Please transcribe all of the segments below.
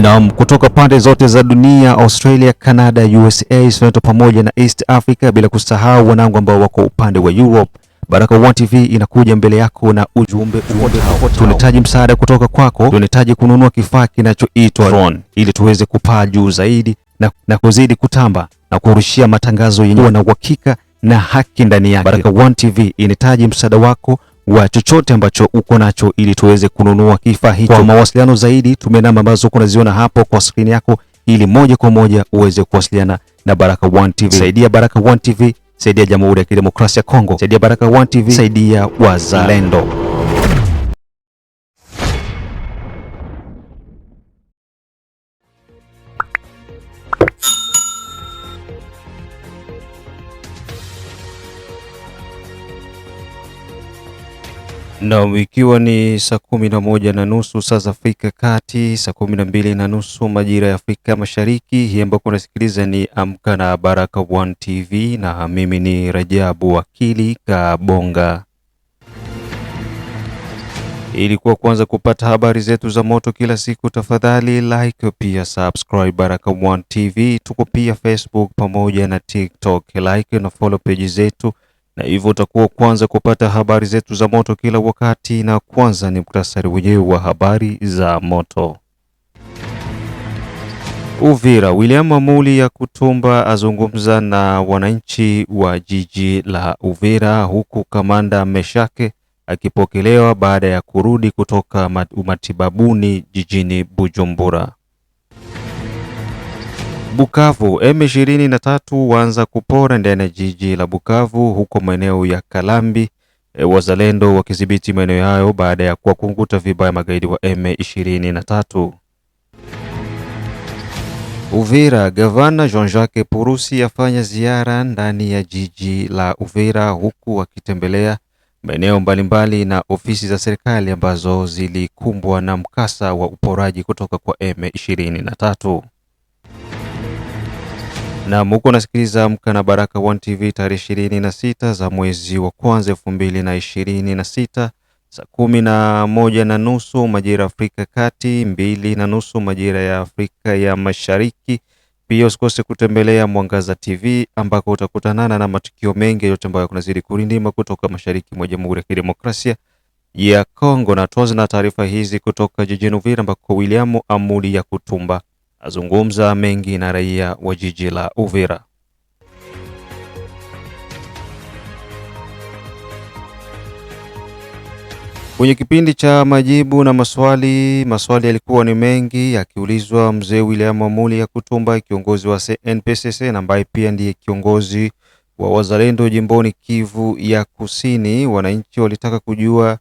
Na kutoka pande zote za dunia, Australia, Canada, USA, Soneto pamoja na East Africa, bila kusahau wanangu ambao wako upande wa Europe, Baraka1 TV inakuja mbele yako na ujumbe ufuatao. Tunahitaji msaada kutoka kwako. Tunahitaji kununua kifaa kinachoitwa drone ili tuweze kupaa juu zaidi na kuzidi kutamba na kurushia matangazo yenye na uhakika na haki ndani yake. Baraka1 TV inahitaji msaada wako wa chochote ambacho uko nacho ili tuweze kununua kifaa hicho. Kwa mawasiliano zaidi tumia namba ambazo unaziona hapo kwa screen yako ili moja kwa moja uweze kuwasiliana na Baraka1 TV. Saidia Baraka1 TV, saidia Jamhuri ya Kidemokrasia ya Kongo, saidia Baraka1 TV, saidia wazalendo. Na ikiwa ni saa 11:30 saa za Afrika Kati, saa 12:30 majira ya Afrika Mashariki. Hii ambayo unasikiliza ni Amka na Baraka1 TV na mimi ni Rajabu Wakili Kabonga. Ili kwanza kupata habari zetu za moto kila siku, tafadhali like pia subscribe Baraka1 TV. Tuko pia Facebook pamoja na TikTok, like na follow page zetu, na hivyo utakuwa kwanza kupata habari zetu za moto kila wakati. Na kwanza ni muktasari wenyewe wa habari za moto. Uvira, William Amuli Yakutumba azungumza na wananchi wa jiji la Uvira, huku kamanda Meshake akipokelewa baada ya kurudi kutoka matibabuni jijini Bujumbura. Bukavu, M23 waanza kupora ndani ya jiji la Bukavu huko maeneo ya Kalambi, wazalendo wakidhibiti maeneo hayo baada ya kuwakunguta vibaya magaidi wa M23. Uvira, Gavana Jean-Jacques Purusi afanya ziara ndani ya jiji la Uvira huku akitembelea maeneo mbalimbali na ofisi za serikali ambazo zilikumbwa na mkasa wa uporaji kutoka kwa M23. Na muko nasikiliza Amka na Baraka1 TV tarehe 26 za mwezi wa kwanza 2026, saa 11:30 majira ya Afrika Kati, 2:30 majira ya Afrika ya Mashariki. Pia usikose kutembelea Mwangaza TV ambako utakutanana na matukio mengi yote ambayo kunazidi kurindima kutoka mashariki mwa Jamhuri ya Kidemokrasia ya Kongo. Na tuanze na taarifa hizi kutoka jijini Uvira ambako William Amuli Yakutumba azungumza mengi na raia wa jiji la Uvira. Kwenye kipindi cha majibu na maswali yalikuwa ni mengi yakiulizwa mzee William Amuli Yakutumba, kiongozi wa CNPSC na ambaye pia ndiye kiongozi wa wazalendo jimboni Kivu ya Kusini. Wananchi walitaka kujua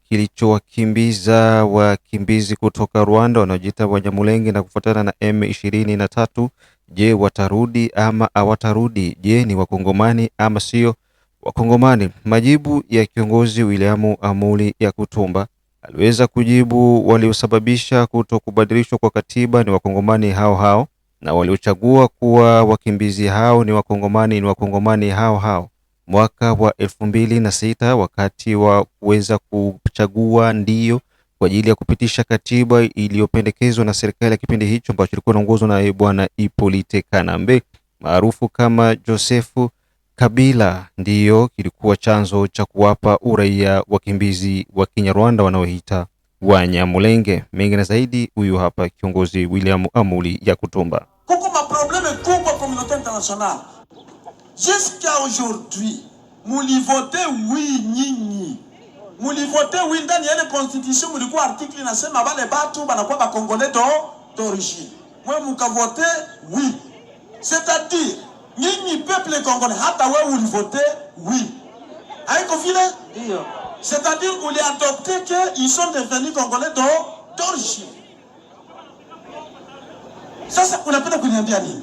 kilichowakimbiza wakimbizi kutoka Rwanda wanaojiita Wanyamulenge na kufuatana na M23. Je, watarudi ama hawatarudi? Je, ni wakongomani ama sio wakongomani? Majibu ya kiongozi William Amuli Yakutumba aliweza kujibu waliosababisha kutokubadilishwa kwa katiba ni wakongomani hao, na waliochagua kuwa wakimbizi hao ni wakongomani hao. Mwaka wa 2006 wakati wa kuweza kuchagua ndio kwa ajili ya kupitisha katiba iliyopendekezwa na serikali ya kipindi hicho ambacho kilikuwa inaongozwa na bwana Hippolyte Kanambe maarufu kama Josefu Kabila, ndiyo kilikuwa chanzo cha kuwapa uraia wakimbizi wa Kinyarwanda wanaoita Wanyamulenge. Mengi na zaidi, huyu hapa kiongozi William Amuli Yakutumba. Kuko ma problème kubwa communauté internationale. Jusqu'à aujourd'hui, muli vote oui nyinyi. Muli vote oui ndani ya ile constitution mulikuwa article inasema wale batu banakuwa ba congolais d'origine. Mwe mukavote oui. C'est-à-dire nyinyi peuple congolais hata wewe ulivote oui. Haiko vile? Ndio. C'est-à-dire uli adopté que ils sont devenus congolais d'origine. Sasa unapenda kuniambia nini?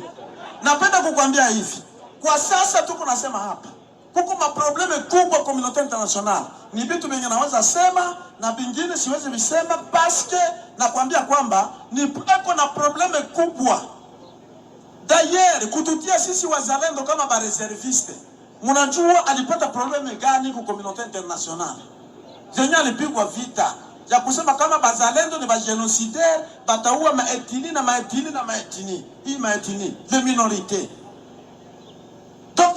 Napenda kukwambia hivi. Kwa sasa tuko nasema hapa, kuko ma probleme kubwa communauté internationale. Ni vitu vingine naweza sema na vingine siwezi visema paske nakwambia kwamba ni eko na probleme kubwa. D'ailleurs, kututia sisi wazalendo kama ba reserviste. Mnajua alipata probleme gani kwa communauté internationale? Zenye alipigwa vita. ya kusema kama bazalendo ni bagenocidaire, bataua maetini na maetini na maetini. Hii maetini, les minorités. Donc,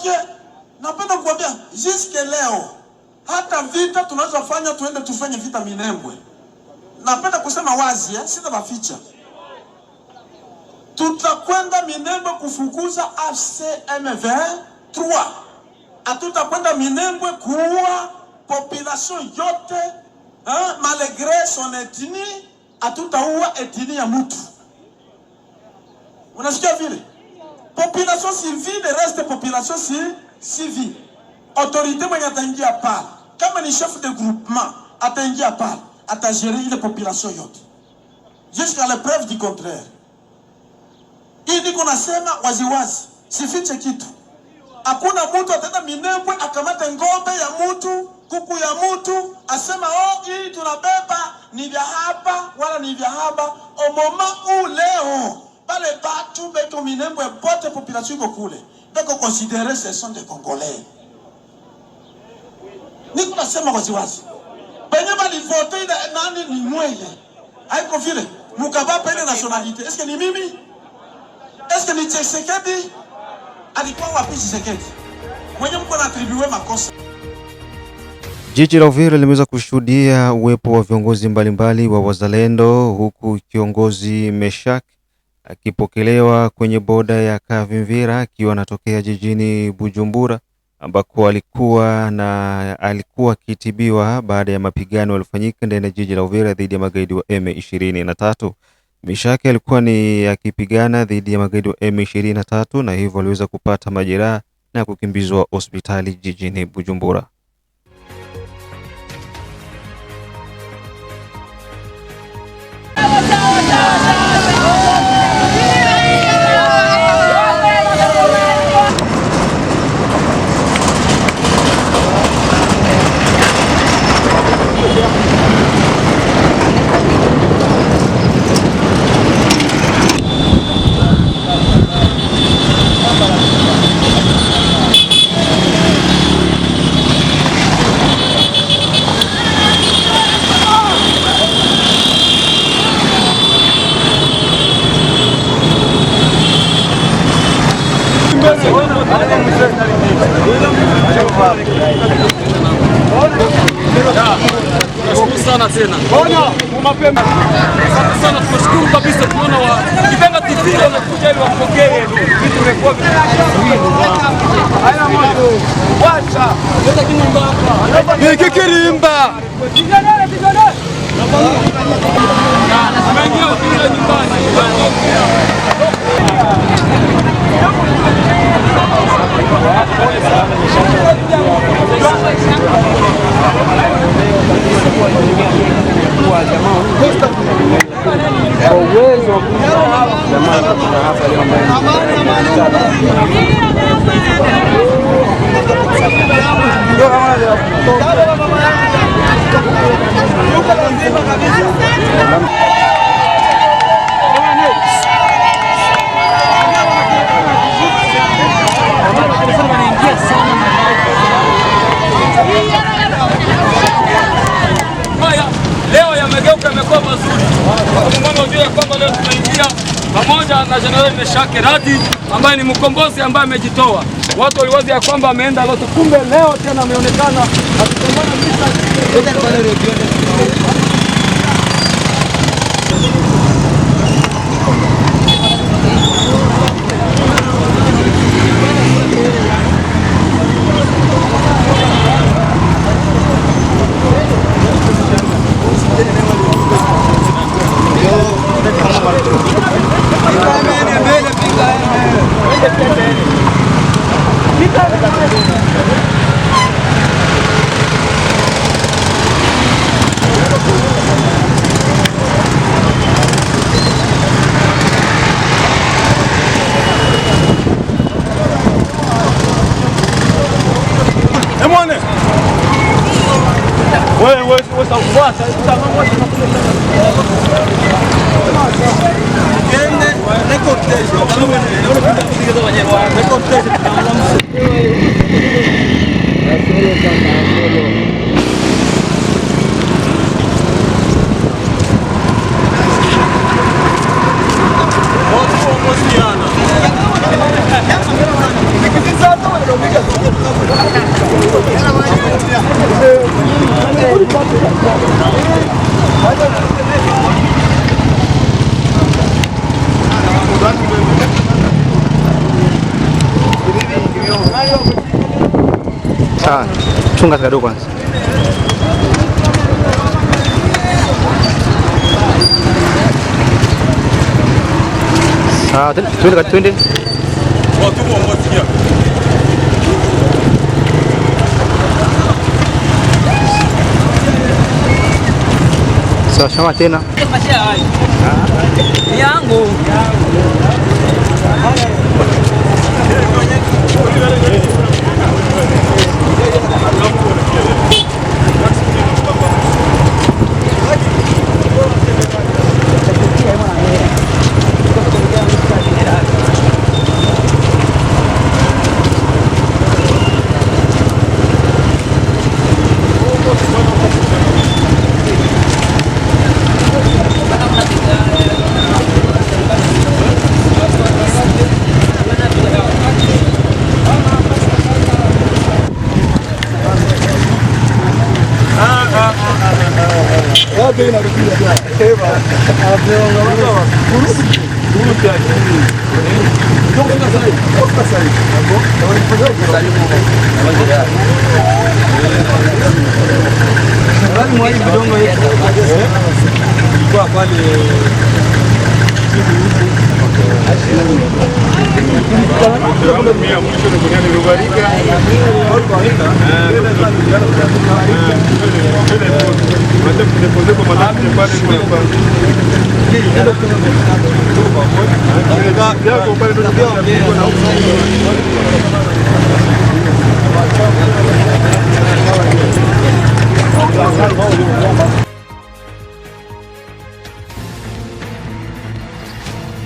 napenda kuambia, jusque leo, hata vita tunaweza fanya, tuende tufanye vita Minembwe. Napenda kusema wazi, sita baficha. Tutakwenda Minembwe kufukuza AFC M23. Hatutakwenda Minembwe kuua population yote, malgré son ethnie, hatutaua ethnie ya mtu. Unasikia vile? Population civile reste population civile. Autorité mwenye ataingia pale, kama ni chef de groupement, ataingia pale, atagérer ile population yote. Jusqu'à la preuve du contraire. Hii niko nasema waziwazi, sifiche kitu. Hakuna mtu ataenda Minembwe akamata ngombe ya mtu, kuku ya mtu, asema hii tunabeba ni vya hapa wala ni vya hapa. Au moment où leo pale batu beko Minembwe pote population iko kule, beko considérer ce sont des Congolais. Niko nasema waziwazi. Penye bali vote nani ni mweye. Haiko vile. Mukabapa ile nationalité. Est-ce que ni mimi? Est-ce que ni Tshisekedi? Alikuwa wapi Tshisekedi? Mwenye mko na atribuwe makosa. Jiji la Uvira limeweza kushuhudia uwepo wa viongozi mbalimbali wa wazalendo, huku kiongozi Meshak akipokelewa kwenye boda ya Kavimvira akiwa anatokea jijini Bujumbura, ambako alikuwa akitibiwa baada ya mapigano yaliyofanyika ndani ya jiji la Uvira dhidi ya magaidi wa M23. Mishaki alikuwa ni akipigana dhidi ya magaidi wa M23 na hivyo aliweza kupata majeraha na kukimbizwa hospitali jijini Bujumbura. Sana tena. Bona mapema. Asante sana, tunashukuru kabisa, tunaona wa Kibenga TV wanakuja ili wapokee vitu vimekuwa haya moto. Wacha. Leta kinyumba hapa. Nikikirimba. Kijana. Tumeingia kule nyumbani. Leo yamegeuka, yamekuwa mazuri. Kwa ujue ya kwamba leo tunaingia pamoja na General Meshak Radi ambaye ni mkombozi ambaye amejitoa. Watu waliwazi ya kwamba ameenda lote, kumbe leo tena ameonekana akipambana vita. Chunga kidogo kwanza. Sawa, twende. Sawa, shama tena. Yangu.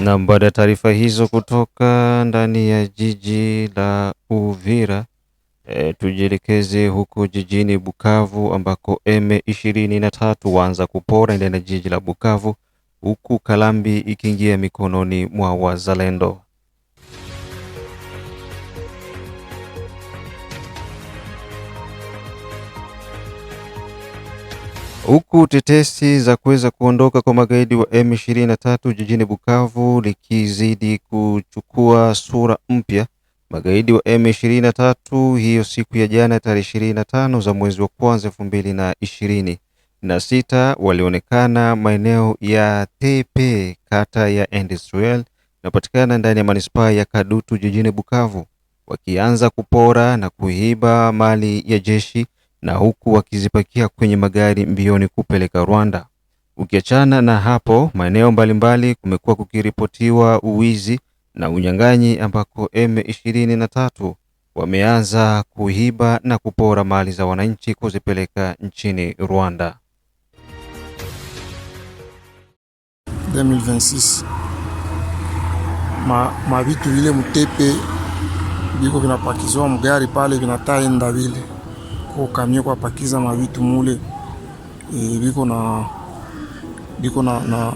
Na baada ya taarifa hizo kutoka ndani ya jiji la Uvira, tujielekeze huko jijini Bukavu ambako M23 waanza kupora ndani ya jiji la Bukavu, huku Kalambi ikiingia mikononi mwa wazalendo. Huku tetesi za kuweza kuondoka kwa magaidi wa M23 jijini Bukavu likizidi kuchukua sura mpya, magaidi wa M23 hiyo siku ya jana tarehe 25 za mwezi wa kwanza 2026 walionekana maeneo ya Tepe, kata ya Industrial, inapatikana ndani ya manispaa ya Kadutu jijini Bukavu, wakianza kupora na kuiba mali ya jeshi na huku wakizipakia kwenye magari mbioni kupeleka Rwanda. Ukiachana na hapo, maeneo mbalimbali kumekuwa kukiripotiwa uwizi na unyang'anyi ambako M23 wameanza kuiba na kupora mali za wananchi kuzipeleka nchini Rwanda. 2026 mavitu vile Mtepe biko vinapakizwa mgari pale vinataenda vile kwa kamio kwa pakiza mavitu mule biko na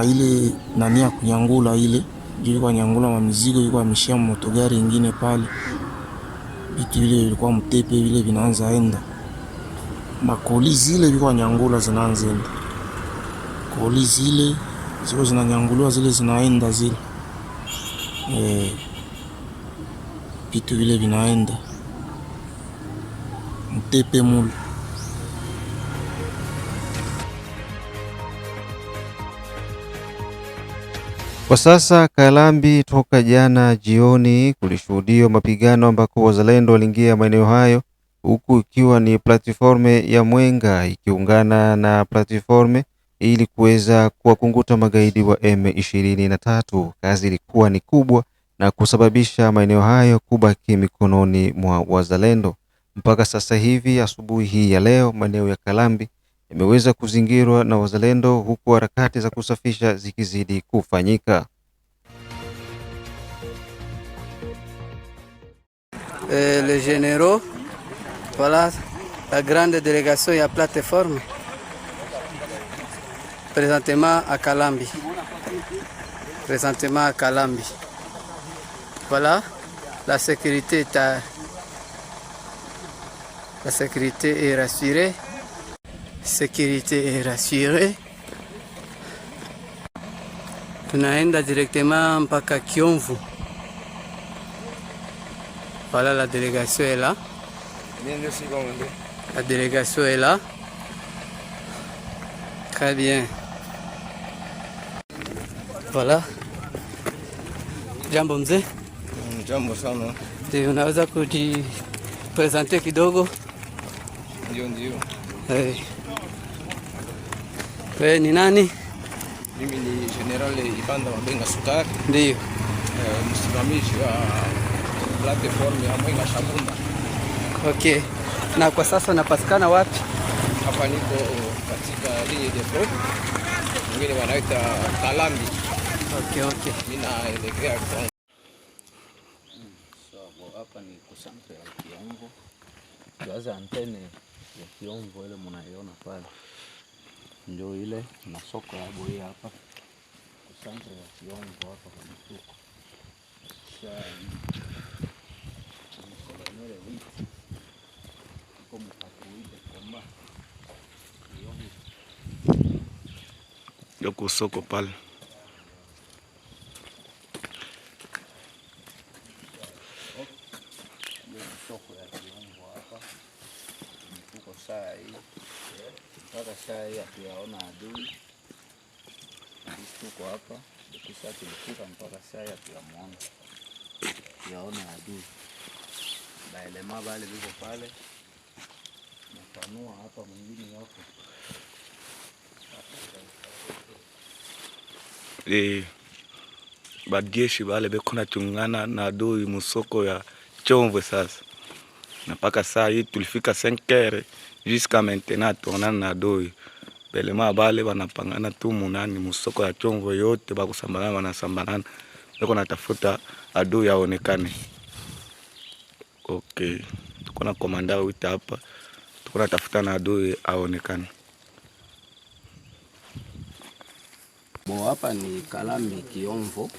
ile nani ya kunyangula ile ndio kwa nyangula ma mizigo yuko ameshia motogari ingine pale. Vitu vile vilikuwa Mtepe vile vinaanza enda makoli zile biko nyangula zinaanza enda koli zile ziko zinanyanguliwa zile zinaenda zile vitu vile vinaenda Mtepe mule. Kwa sasa Kalambi, toka jana jioni kulishuhudiwa mapigano ambako wazalendo waliingia maeneo hayo, huku ikiwa ni platforme ya Mwenga ikiungana na platforme ili kuweza kuwakunguta magaidi wa M23. Kazi ilikuwa ni kubwa na kusababisha maeneo hayo kubaki mikononi mwa wazalendo. Mpaka sasa hivi asubuhi hii ya leo, maeneo ya Kalambi imeweza kuzingirwa na wazalendo, huku harakati za kusafisha zikizidi kufanyika. Les généraux, voilà la grande délégation et la plateforme présentement à Kalambi. Voilà, la sécurité est rassurée. Tunaenda directement mpaka Kiomvu. Voilà, la délégation est là. La délégation est là. Très bien. Voilà. Jambo mzee. Jambo sana. Unaweza kujipresente kidogo? Ndio. Wewe ni nani? Mimi ni General Ibanda Mabenga Sukari. Ndio. Msimamizi wa platform ya Mwenga Shabunda. Okay. Na kwa sasa napatikana wapi? Hapa niko katika ligne de front. Wengine wanaita Kalambi. Okay. Mimi naelekea kwa hapa ni kusantre ya Kiongo. Tuanze antene ya Kiongo ile mnaiona pale. Ndio ile na soko ya boya hapa. Kusantre ya Kiongo hapa kwa mtuko. ndio kusoko pale. Saa hii mpaka saa hii hatuyaona adui. Tuko hapa kisha tulifika mpaka saa hii hatuyamuona, tuyaona adui. Baelema bale biko pale nafanua hapa, mwingine wako bageshi bale beko natungana na adui musoko ya Chomvo sasa. Na mpaka saa hii tulifika 5h jusqu'à maintenant tuonana na adui. Belema bale wanapangana tu munani musoko ya Chomvo yote bakusambalana wanasambalana. Beko natafuta adui aonekane. Okay. Tuko na komanda wita hapa. Tuko natafuta na adui aonekane. hapa ni Kalambi Kionvo.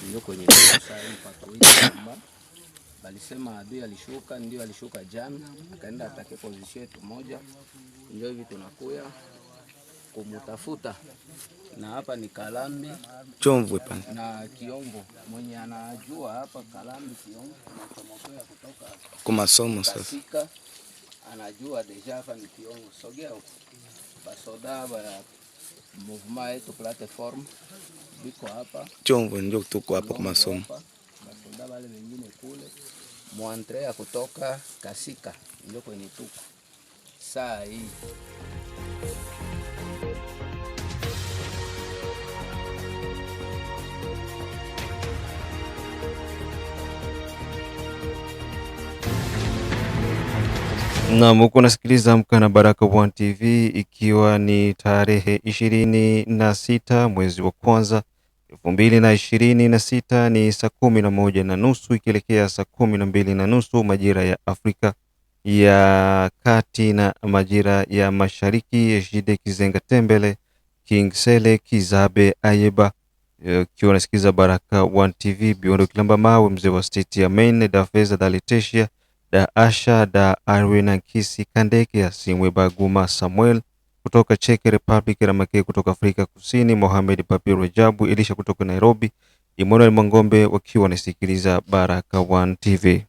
Ndio kwenye saa hii mpaka wiki balisema adui alishuka, ndio alishuka jana, akaenda atake position yetu moja. Ndio hivi tunakuya kumutafuta. Na hapa ni Kalambi Chomvo pana na Kionvo. Mwenye anajua hapa Kalambi Kionvo na Chomokea kutoka kwa masomo sasa. Anajua deja hapa ni Kionvo. Sogea huko. Basoda ba movement yetu platform biko hapa. Chomvo ndio tuko hapa kwa masomo. Basoda wale wengine kule muantre ya kutoka Kasika ndio kwenye tuko saa hii. Na muko nasikiliza Amka na Baraka One TV, ikiwa ni tarehe 26 mwezi wa kwanza 2026, ni saa 11:30 ikielekea saa 12:30 majira ya Afrika ya Kati na majira ya Mashariki. Ejide Kizenga Tembele, King Sele Kizabe Ayeba, ikiwa nasikiliza Baraka One TV. Biondo Kilamba Mawe, mzee wa state ya Maine, da Feza da Leteshia da Asha da Arwina Nkisi Kandeke, Asimwe Baguma Samuel kutoka Czech Republic, Ramake kutoka Afrika Kusini, Mohamed Papi Rajabu Elisha kutoka Nairobi, Emmanuel Mangombe wakiwa wanasikiliza Baraka One TV.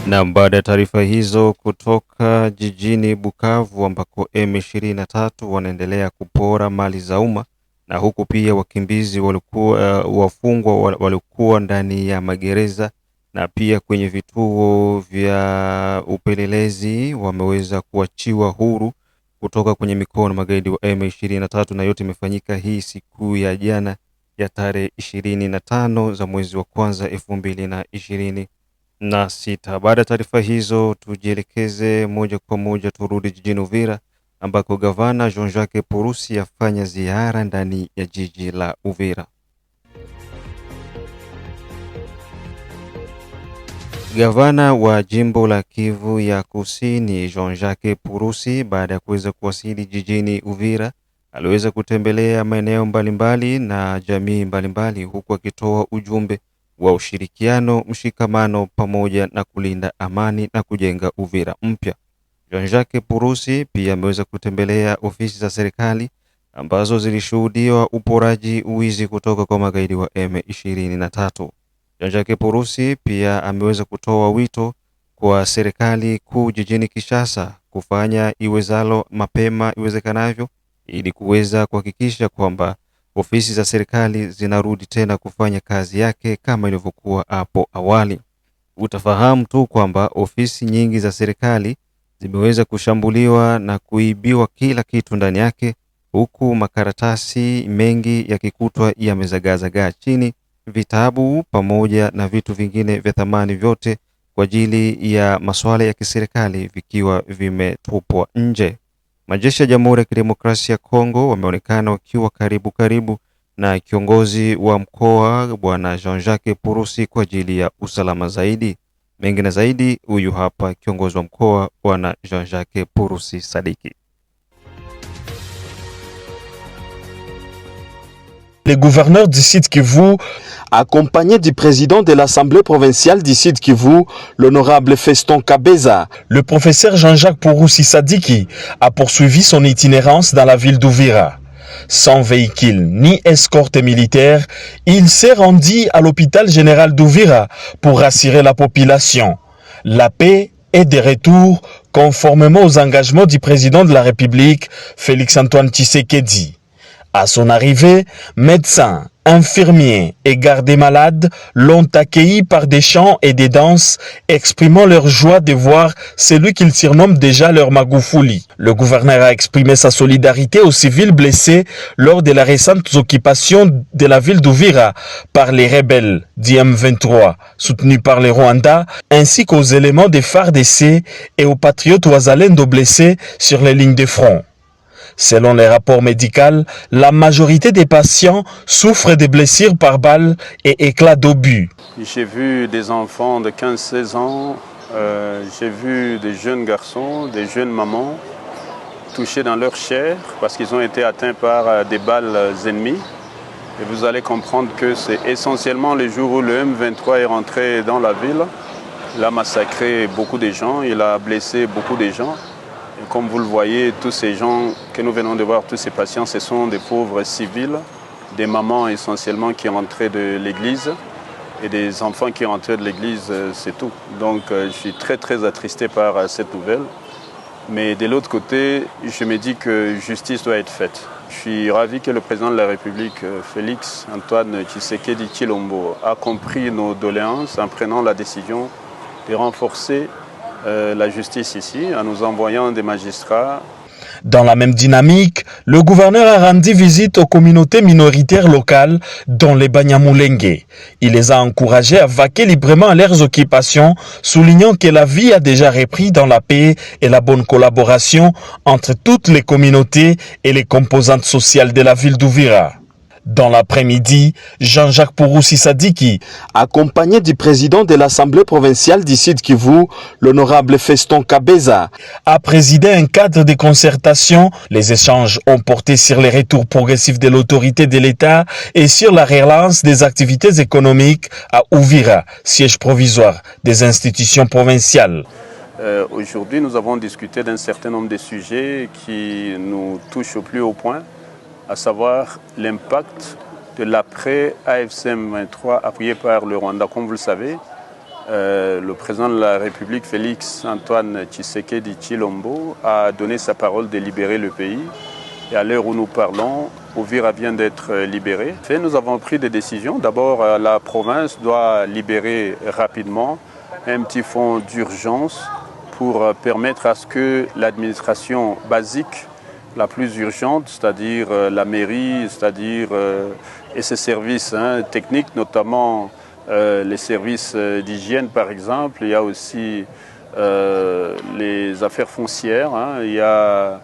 Na baada ya taarifa hizo kutoka jijini Bukavu ambako M23 wanaendelea kupora mali za umma, na huku pia wakimbizi walikuwa wafungwa walikuwa ndani ya magereza na pia kwenye vituo vya upelelezi wameweza kuachiwa huru kutoka kwenye mikono magaidi wa M23, na yote imefanyika hii siku ya jana ya tarehe 25 za mwezi wa kwanza 2026. Baada ya taarifa hizo, tujielekeze moja kwa moja turudi jijini Uvira ambako gavana Jean-Jacques Purusi afanya ziara ndani ya jiji la Uvira. Gavana wa jimbo la Kivu ya Kusini Jean-Jacques Purusi, baada ya kuweza kuwasili jijini Uvira, aliweza kutembelea maeneo mbalimbali na jamii mbalimbali, huku akitoa ujumbe wa ushirikiano, mshikamano pamoja na kulinda amani na kujenga Uvira mpya. Jean-Jacques Purusi pia ameweza kutembelea ofisi za serikali ambazo zilishuhudiwa uporaji, uwizi kutoka kwa magaidi wa M23. Jean-Jacques Purusi pia ameweza kutoa wito kwa serikali kuu jijini Kinshasa kufanya iwezalo mapema iwezekanavyo ili kuweza kuhakikisha kwamba ofisi za serikali zinarudi tena kufanya kazi yake kama ilivyokuwa hapo awali. Utafahamu tu kwamba ofisi nyingi za serikali zimeweza kushambuliwa na kuibiwa kila kitu ndani yake, huku makaratasi mengi yakikutwa yamezagazagaa chini, vitabu pamoja na vitu vingine vya thamani vyote kwa ajili ya masuala ya kiserikali vikiwa vimetupwa nje. Majeshi ya Jamhuri ya Kidemokrasia ya Kongo wameonekana wakiwa karibu na kiongozi wa mkoa Bwana Jean-Jacques Purusi kwa ajili ya usalama zaidi. Mengi na zaidi, huyu hapa kiongozi wa mkoa Bwana Jean-Jacques Purusi Sadiki. Les gouverneurs du Sud Kivu, accompagnés du président de l'Assemblée provinciale du Sud Kivu, l'honorable Feston Kabeza, le professeur Jean-Jacques Purusi Sadiki a poursuivi son itinérance dans la ville d'Uvira. Sans véhicule ni escorte militaire, il s'est rendu à l'hôpital général d'Uvira pour rassurer la population. La paix est de retour conformément aux engagements du président de la République, Félix-Antoine Tshisekedi. À son arrivée, médecins, infirmiers et gardes-malades l'ont accueilli par des chants et des danses, exprimant leur joie de voir celui qu'ils surnomment déjà leur Magoufouli. Le gouverneur a exprimé sa solidarité aux civils blessés lors de la récente occupation de la ville d'Uvira par les rebelles du M23, soutenus par le Rwanda, ainsi qu'aux éléments des FARDC et aux patriotes ouazalendo blessés sur les lignes de front. Selon les rapports médicaux, la majorité des patients souffrent de blessures par balles et éclats d'obus. J'ai vu des enfants de 15-16 ans, j'ai vu des jeunes garçons, des jeunes mamans touchés dans leur chair parce qu'ils ont été atteints par des balles ennemies. Et vous allez comprendre que c'est essentiellement le jour où le M23 est rentré dans la ville. Il a massacré beaucoup de gens, il a blessé beaucoup de gens. Et comme vous le voyez, tous ces gens que nous venons de voir, tous ces patients, ce sont des pauvres civils, des mamans essentiellement qui rentraient de l'église et des enfants qui rentraient de l'église, c'est tout. Donc je suis très attristé par cette nouvelle. Mais de l'autre côté, je me dis que justice doit être faite. Je suis ravi que le président de la République, Félix-Antoine Tshisekedi Tshilombo, a compris nos doléances en prenant la décision de renforcer la justice ici, en nous envoyant des magistrats. Dans la même dynamique, le gouverneur a rendu visite aux communautés minoritaires locales, dont les Banyamulenge. Il les a encouragés à vaquer librement à leurs occupations, soulignant que la vie a déjà repris dans la paix et la bonne collaboration entre toutes les communautés et les composantes sociales de la ville d'Uvira. Dans l'après-midi, Jean-Jacques Purusi Sadiki, accompagné du président de l'Assemblée provinciale du Sud Kivu, l'honorable Feston Kabeza, a présidé un cadre de concertation. Les échanges ont porté sur les retours progressifs de l'autorité de l'État et sur la relance des activités économiques à Uvira, siège provisoire des institutions provinciales. Aujourd'hui, nous avons discuté d'un certain nombre de sujets qui nous touchent au plus haut point, à savoir l'impact de l'après-AFC-M23 appuyé par le Rwanda. Comme vous le savez, le président de la République, Félix-Antoine Tshisekedi Tshilombo, a donné sa parole de libérer le pays. Et à l'heure où nous parlons, Uvira vient d'être libéré. Nous avons pris des décisions. D'abord, la province doit libérer rapidement un petit fonds d'urgence pour permettre à ce que l'administration basique la plus urgente, c'est-à-dire la mairie, c'est-à-dire et ses services techniques, notamment les services d'hygiène par exemple. Il y a aussi les affaires foncières, il y a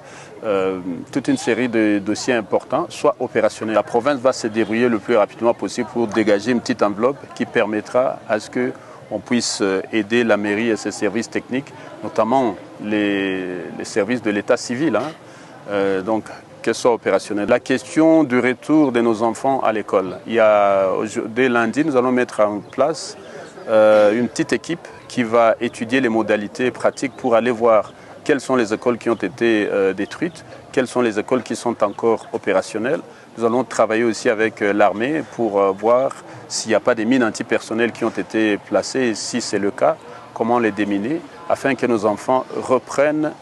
toute une série de dossiers importants, soit opérationnels. La province va se débrouiller le plus rapidement possible pour dégager une petite enveloppe qui permettra à ce qu'on puisse aider la mairie et ses services techniques, notamment les services de l'état civil. Donc, qu'elle soit opérationnelle. La question du retour de nos enfants à l'école. Dès lundi, nous allons mettre en place une petite équipe qui va étudier les modalités pratiques pour aller voir quelles sont les écoles qui ont été détruites, quelles sont les écoles qui sont encore opérationnelles. Nous allons travailler aussi avec l'armée pour voir s'il n'y a pas des mines antipersonnelles qui ont été placées, et si c'est le cas, comment les déminer, afin que nos enfants reprennent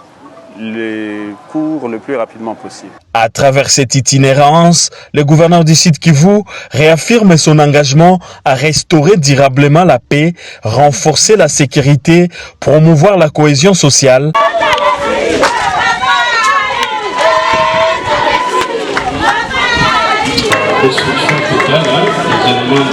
les cours le plus rapidement possible. À travers cette itinérance, le gouverneur du Sud Kivu réaffirme son engagement à restaurer durablement la paix, renforcer la sécurité, promouvoir la cohésion sociale. Destruction totale, les éléments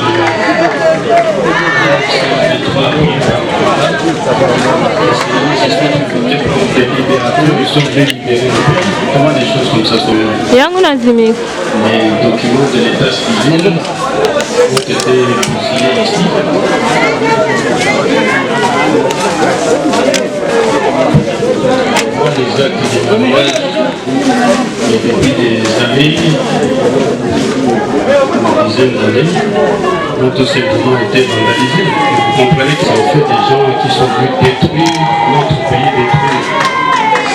comment des choses comme ça sont les documents de l'état civil ont été fusillés ici. Moi, les actes de mariage depuis des années, des dizaines d'années, ont tout simplement été vandalisés. Vous comprenez que ça fait des gens qui sont venus détruire notre pays, détruire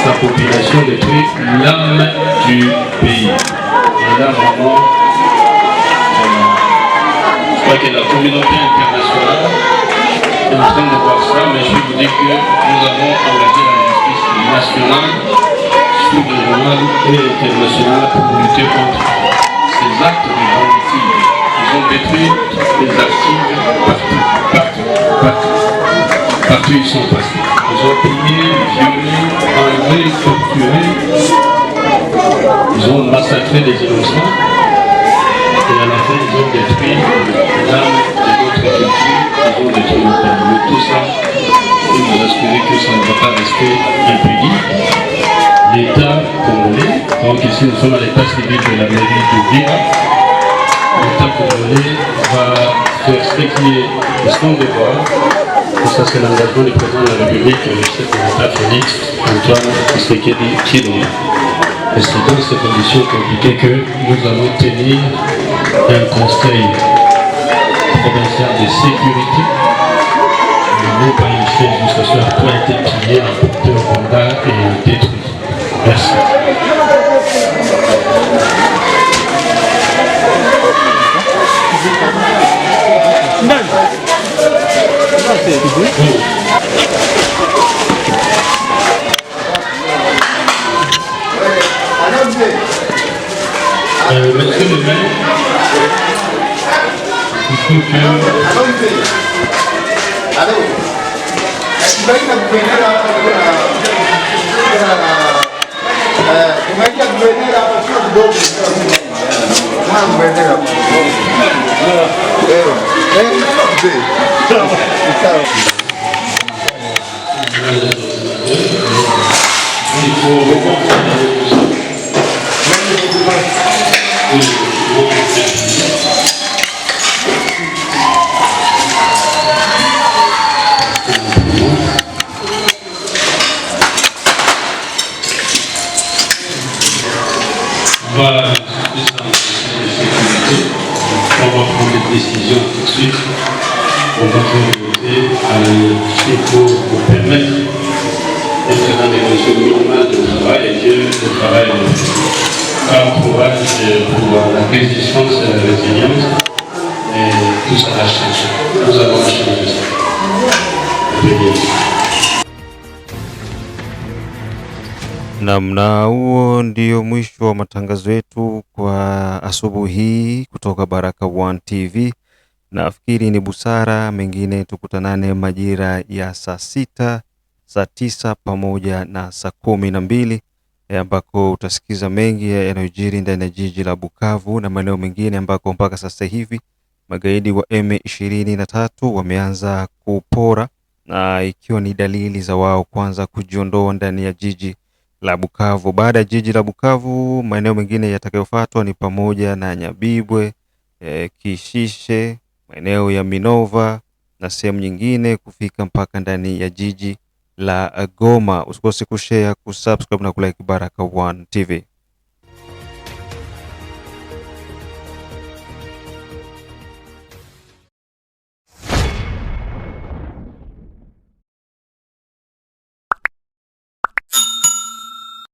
sa population, détruire l'âme du pays. Et là, vraiment, je crois que la communauté internationale est en train de voir ça, mais je vais vous dire que nous avons engagé la justice nationale, sous-régionale et internationale pour lutter contre ces actes de banditisme. Ils ont détruit les archives partout ils sont passés. Ils ont pillé, violé, enlevé, torturé. Ils ont massacré des innocents. Et à la fin, ils ont détruit l'âme de notre culture. Ils ont détruit le pays. Mais tout ça, pour nous assurer que ça ne va pas rester impuni. L'État congolais, donc ici nous sommes à l'état civil de la mairie de Vira, l'État congolais va faire ce qui est de son devoir, et ça c'est l'engagement du président de la République, le chef de l'État Félix Antoine Tshisekedi Tshilombo. Et c'est dans ces conditions compliquées que nous allons tenir un conseil provincial de sécurité. Le mot par une chaise jusqu'à ce soir, tout a été pillé, emporté au Rwanda et détruit. Merci. Monsieur le maire, il faut on va prendre des décisions tout de suite. On va faire voter il faut permettre d'être dans des conditions minimales de travail et que le travail encourage pour la résistance et la résilience. Et tout ça va changer. Nous allons changer ça. Namna huo ndio mwisho wa matangazo yetu kwa asubuhi hii kutoka Baraka1 TV. Nafikiri ni busara, mengine tukutanane majira ya saa 6, saa 9 pamoja na saa 12 ambako utasikiza mengi yanayojiri ndani ya jiji la Bukavu na maeneo mengine ambako mpaka sasa hivi magaidi wa M23 wameanza kupora, na ikiwa ni dalili za wao kwanza kujiondoa ndani ya jiji la Bukavu. Baada ya jiji la Bukavu, maeneo mengine yatakayofuatwa ni pamoja na Nyabibwe, Kishishe, maeneo ya Minova na sehemu nyingine kufika mpaka ndani ya jiji la Goma. Usikose kushare, kusubscribe na kulike Baraka1 TV.